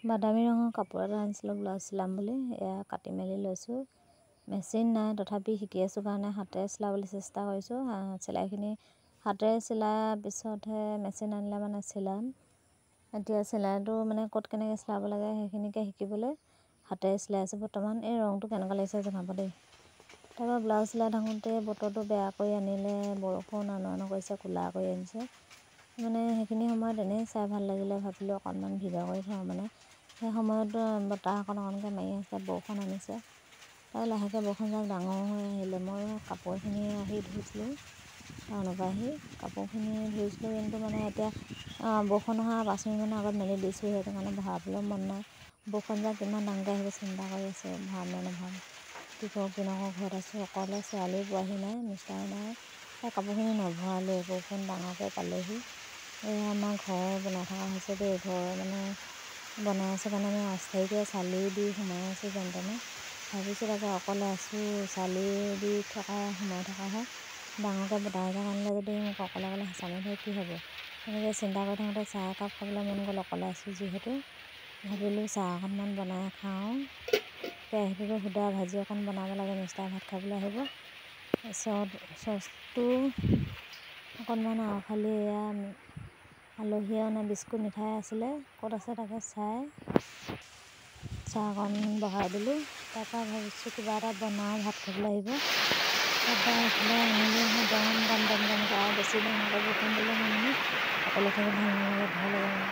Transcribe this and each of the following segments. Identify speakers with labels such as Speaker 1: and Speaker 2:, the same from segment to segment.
Speaker 1: বাদামী ৰঙৰ কাপোৰ এটা আনিছিলোঁ ব্লাউজ চিলাম বুলি। এয়া কাটি মেলি লৈছোঁ। মেচিন নাই, তথাপি শিকি আছোঁ কাৰণে হাতেৰে চিলাবলৈ চেষ্টা কৰিছোঁ। চিলাইখিনি হাতেৰে চিলাৰ পিছতহে মেচিন আনিলে মানে চিলাম। এতিয়া চিলাইটো মানে ক'ত কেনেকৈ চিলাব লাগে সেইখিনিকে শিকিবলৈ হাতেৰে চিলাই আছোঁ বৰ্তমান। এই ৰংটো কেনেকুৱা লাগিছে জনাব দেই। তাৰপৰা ব্লাউজ চিলাই থাকোঁতে বতৰটো বেয়া কৰি আনিলে, বৰষুণ আনো আনো কৰিছে, ক'লা কৰি আনিছে। মানে সেইখিনি সময়ত এনেই চাই ভাল লাগিলে, ভাবিলোঁ অকণমান ভিডিঅ' কৰি থওঁ। মানে সেই সময়ত বতাহ অকণকৈ মাৰি আছে, বৰষুণ আনিছে। তাৰ লাহেকৈ বৰষুণজাক ডাঙৰ হৈ আহিলে। মই কাপোৰখিনি আহি ধুইছিলোঁ, টাউনৰ পৰা আহি কাপোৰখিনি ধুইছিলোঁ, কিন্তু মানে এতিয়া বৰষুণ অহা 5 মিনিটমানৰ আগত মেলি দিছোঁ। সেইটো কাৰণে ভৰাবলৈ মন নাই। বৰষুণজাক কিমান ডাঙৰকৈ আহিব চিন্তা কৰি আছোঁ, ভৰাম নে নভৰাম, কি কৰোঁ কি নকৰোঁ। ঘৰত আছোঁ অকলে, ছোৱালীও পোৱাহি নাই, মিষ্টাৰো নাই। সেই কাপোৰখিনি নভৰালোৱে, বৰষুণ ডাঙৰকৈ পালেহি। এয়া আমাৰ ঘৰ বনাই থকা হৈছে দেই। ঘৰ মানে বনাই আছোঁ কাৰণে আমি অস্থায়ীকৈ চালি দি সোমাই আছোঁ যেন তেনে। ভাবিছোঁ তাকে অকলে আছোঁ, চালি দি সোমাই থকাহে। ডাঙৰকৈ বতাহ এজাক আনিলে যদি মোক অকলে হেঁচা মাৰি ধৰে কি হ'ব। তেনেকৈ চিন্তা কৰি থাকোঁতে চাহ একাপ খাবলৈ মন গ'ল। অকলে আছোঁ যিহেতু ভাবিলোঁ চাহ অকণমান বনাই খাওঁ। কেৰাহীটোতো সুদা, ভাজি অকণ বনাব লাগে, মিষ্টাৰ ভাত খাবলৈ আহিব। তাৰপিছত চচটো অকণমান আৰু খালি এয়া আলহীয়ে অনা বিস্কুট মিঠাই আছিলে, ক'ত আছে তাকে চাই চাহকণ বহাই দিলোঁ। তাৰপৰা ভাবিছোঁ কিবা এটা বনাওঁ, ভাত খাবলৈ আহিব। তাৰপৰা এইফালে আনিলোঁ দমকৈ আৰু বেছি ডাঙৰকৈ বৰষুণ দিলে মানে অকলে থাকি ভাল নালাগে, ভয় লাগে মানে।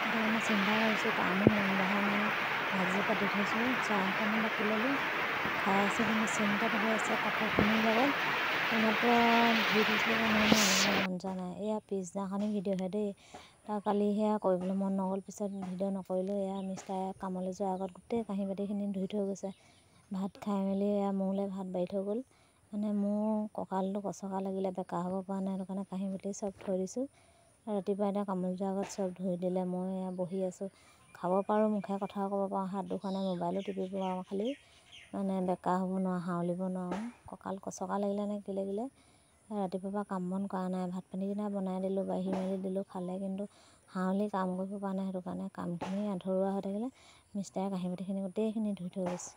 Speaker 1: সেইটো কাৰণে চিন্তা কৰিছোঁ, কামো মন বহা নাই। ভাজি পাতি থৈছোঁ, চাহ অকণো বাকি ল'লোঁ, খাই আছোঁ। কিন্তু চিন্তাত হৈ আছে কাপোৰখিনিৰ লগত। এইমাত্ৰ ধুই থৈছিলোঁ কাৰণে মানে আনিবলৈ মন যোৱা নাই। এয়া পিছদিনাখনি ভিডিঅ'হে দেই। তাৰ কালি সেয়া কৰিবলৈ মন নগ'ল, পিছত ভিডিঅ' নকৰিলোঁ। এয়া মিষ্টাৰে কামলৈ যোৱাৰ আগত গোটেই কাঁহী বাতিখিনি ধুই থৈ গৈছে। ভাত খাই মেলি এয়া মোলৈ ভাত বাঢ়ি থৈ গ'ল। মানে মোৰ কঁকালটো কচকা লাগিলে, বেকা হ'ব পৰা নাই। সেইটো কাৰণে কাঁহী বাতি চব থৈ দিছোঁ। ৰাতিপুৱা এতিয়া কামলৈ যোৱাৰ আগত চব ধুই দিলে। মই এয়া বহি আছোঁ, খাব পাৰোঁ, মুখে কথাও ক'ব পাৰোঁ, হাত দুখনে মোবাইলো টিপিব পাৰোঁ, খালি মানে বেকা হ'ব নোৱাৰোঁ, হাউলিব নোৱাৰোঁ। কঁকাল কচকা লাগিলে নে কি লাগিলে। ৰাতিপুৱাৰ পৰা কাম বন কৰা নাই। ভাত পানীকেইটা বনাই দিলোঁ, বাঢ়ি মেলি দিলোঁ, খালে, কিন্তু হাউলি কাম কৰিব পৰা নাই। সেইটো কাৰণে কামখিনি আধৰুৱা হৈ থাকিলে। মিষ্টাৰে কাঁহী বাতিখিনি গোটেইখিনি ধুই থৈ গৈছে।